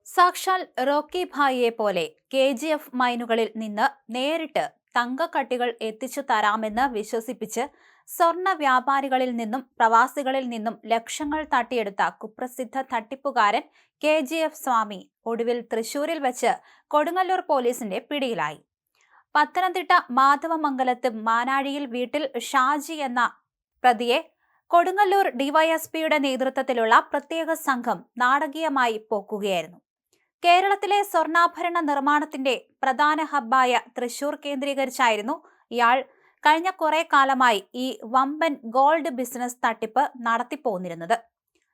സാക്ഷാൽ റോക്കി ഭായിയെ പോലെ KGF മൈനുകളിൽ നിന്ന് നേരിട്ട് തങ്കക്കട്ടികൾ എത്തിച്ചു തരാമെന്ന് വിശ്വസിപ്പിച്ച് സ്വർണ്ണ വ്യാപാരികളിൽ നിന്നും പ്രവാസികളിൽ നിന്നും ലക്ഷങ്ങൾ തട്ടിയെടുത്ത കുപ്രസിദ്ധ തട്ടിപ്പുകാരൻ KGF സ്വാമി ഒടുവിൽ തൃശൂരിൽ വെച്ച് കൊടുങ്ങല്ലൂർ പോലീസിന്റെ പിടിയിലായി. പത്തനംതിട്ട മാധവമംഗലത്ത് മാനാഴിയിൽ വീട്ടിൽ ഷാജി എന്ന പ്രതിയെ കൊടുങ്ങല്ലൂർ ഡിവൈഎസ്പിയുടെ നേതൃത്വത്തിലുള്ള പ്രത്യേക സംഘം നാടകീയമായി പോക്കുകയായിരുന്നു. കേരളത്തിലെ സ്വർണ്ണാഭരണ നിർമ്മാണത്തിന്റെ പ്രധാന ഹബ്ബായ തൃശൂർ കേന്ദ്രീകരിച്ചായിരുന്നു ഇയാൾ കഴിഞ്ഞ കുറെ കാലമായി ഈ വമ്പൻ ഗോൾഡ് ബിസിനസ് തട്ടിപ്പ് നടത്തിപ്പോന്നിരുന്നത്.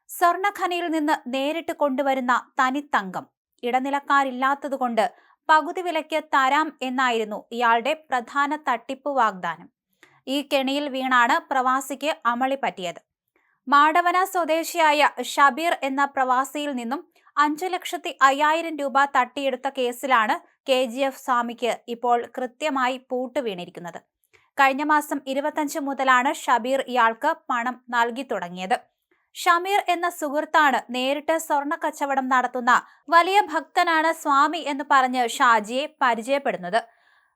സ്വർണ്ണഖനിയിൽ നിന്ന് നേരിട്ട് കൊണ്ടുവരുന്ന തനിത്തങ്കം ഇടനിലക്കാരില്ലാത്തതുകൊണ്ട് പകുതി വിലയ്ക്ക് തരാം എന്നായിരുന്നു ഇയാളുടെ പ്രധാന തട്ടിപ്പ് വാഗ്ദാനം. ഈ കെണിയിൽ വീണാണ് പ്രവാസിക്ക് അമളി പറ്റിയത്. മാടവന സ്വദേശിയായ ഷബീർ എന്ന പ്രവാസിയിൽ നിന്നും 5,50,000 രൂപ തട്ടിയെടുത്ത കേസിലാണ് KGF സ്വാമിക്ക് ഇപ്പോൾ കൃത്യമായി പൂട്ട് വീണിരിക്കുന്നത്. കഴിഞ്ഞ മാസം 25 മുതലാണ് ഷബീർ ഇയാൾക്ക് പണം നൽകി തുടങ്ങിയത്. ഷമീർ എന്ന സുഹൃത്താണ് നേരിട്ട് സ്വർണ്ണ കച്ചവടം നടത്തുന്ന വലിയ ഭക്തനാണ് സ്വാമി എന്ന് പറഞ്ഞ് ഷാജിയെ പരിചയപ്പെടുന്നത്.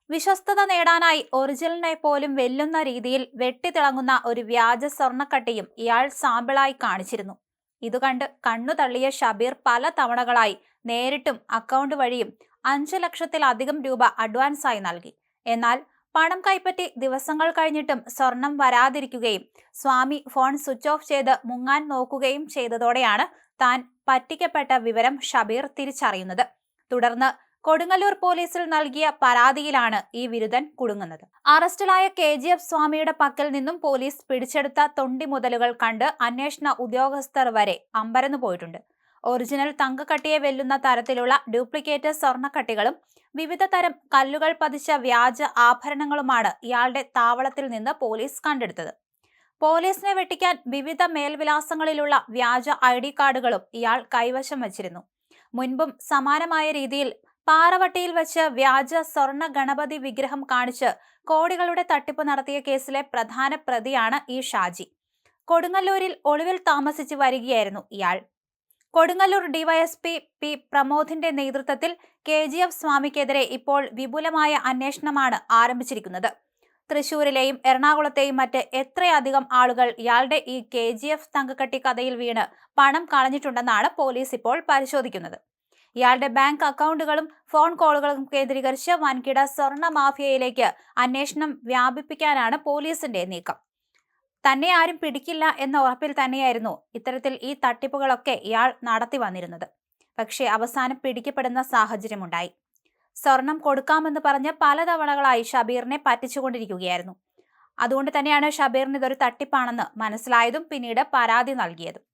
വിശ്വസ്തത നേടാനായി ഒറിജിനലിനെ പോലും വെല്ലുന്ന രീതിയിൽ വെട്ടിത്തിളങ്ങുന്ന ഒരു വ്യാജ സ്വർണ്ണക്കട്ടിയും ഇയാൾ സാമ്പിളായി കാണിച്ചിരുന്നു. ഇതുകണ്ട് കണ്ണു തള്ളിയ ഷബീർ പല തവണകളായി നേരിട്ടും അക്കൗണ്ട് വഴിയും 5 ലക്ഷത്തിലധികം രൂപ അഡ്വാൻസായി നൽകി. എന്നാൽ പണം കൈപ്പറ്റി ദിവസങ്ങൾ കഴിഞ്ഞിട്ടും സ്വർണം വരാതിരിക്കുകയും സ്വാമി ഫോൺ സ്വിച്ച് ഓഫ് ചെയ്ത് മുങ്ങാൻ നോക്കുകയും ചെയ്തതോടെയാണ് താൻ പറ്റിക്കപ്പെട്ട വിവരം ഷബീർ തിരിച്ചറിയുന്നത്. തുടർന്ന് കൊടുങ്ങല്ലൂർ പോലീസിൽ നൽകിയ പരാതിയിലാണ് ഈ വിരുദ്ധൻ കുടുങ്ങുന്നത്. അറസ്റ്റിലായ KGF സ്വാമിയുടെ പക്കൽ നിന്നും പോലീസ് പിടിച്ചെടുത്ത തൊണ്ടി മുതലുകൾ കണ്ട് അന്വേഷണ ഉദ്യോഗസ്ഥർ വരെ അമ്പരന്നു പോയിട്ടുണ്ട്. ഒറിജിനൽ തങ്കക്കട്ടിയെ വെല്ലുന്ന തരത്തിലുള്ള ഡ്യൂപ്ലിക്കേറ്റ് സ്വർണ്ണക്കട്ടികളും വിവിധ തരം കല്ലുകൾ പതിച്ച വ്യാജ ആഭരണങ്ങളുമാണ് ഇയാളുടെ താവളത്തിൽ നിന്ന് പോലീസ് കണ്ടെടുത്തത്. പോലീസിനെ വെട്ടിക്കാൻ വിവിധ മേൽവിലാസങ്ങളിലുള്ള വ്യാജ ID കാർഡുകളും ഇയാൾ കൈവശം വച്ചിരുന്നു. മുൻപും സമാനമായ രീതിയിൽ പാറവട്ടിയിൽ വെച്ച് വ്യാജ സ്വർണ്ണ ഗണപതി വിഗ്രഹം കാണിച്ച് കോടികളുടെ തട്ടിപ്പ് നടത്തിയ കേസിലെ പ്രധാന പ്രതിയാണ് ഈ ഷാജി. കൊടുങ്ങല്ലൂരിൽ ഒളിവിൽ താമസിച്ച് വരികയായിരുന്നു ഇയാൾ. കൊടുങ്ങല്ലൂർ ഡിവൈഎസ്പി P പ്രമോദിന്റെ നേതൃത്വത്തിൽ KGF സ്വാമിക്കെതിരെ ഇപ്പോൾ വിപുലമായ അന്വേഷണമാണ് ആരംഭിച്ചിരിക്കുന്നത്. തൃശൂരിലെയും എറണാകുളത്തെയും മറ്റ് എത്രയധികം ആളുകൾ ഇയാളുടെ ഈ KGF തങ്കക്കട്ടി കഥയിൽ വീണ് പണം കളഞ്ഞിട്ടുണ്ടെന്നാണ് പോലീസ് ഇപ്പോൾ പരിശോധിക്കുന്നത്. ഇയാളുടെ ബാങ്ക് അക്കൗണ്ടുകളും ഫോൺ കോളുകളും കേന്ദ്രീകരിച്ച് വൻകിട സ്വർണ്ണ മാഫിയയിലേക്ക് അന്വേഷണം വ്യാപിപ്പിക്കാനാണ് പോലീസിന്റെ നീക്കം. തന്നെ ആരും പിടിക്കില്ല എന്ന ഉറപ്പിൽ തന്നെയായിരുന്നു ഇത്തരത്തിൽ ഈ തട്ടിപ്പുകളൊക്കെ ഇയാൾ നടത്തി വന്നിരുന്നത്. പക്ഷേ അവസാനം പിടിക്കപ്പെടുന്ന സാഹചര്യമുണ്ടായി. സ്വർണം കൊടുക്കാമെന്ന് പറഞ്ഞ് പലതവണകളായി ഷബീറിനെ പറ്റിച്ചുകൊണ്ടിരിക്കുകയായിരുന്നു. അതുകൊണ്ട് തന്നെയാണ് ഷബീറിന് ഇതൊരു തട്ടിപ്പാണെന്ന് മനസ്സിലായതും പിന്നീട് പരാതി നൽകിയതും.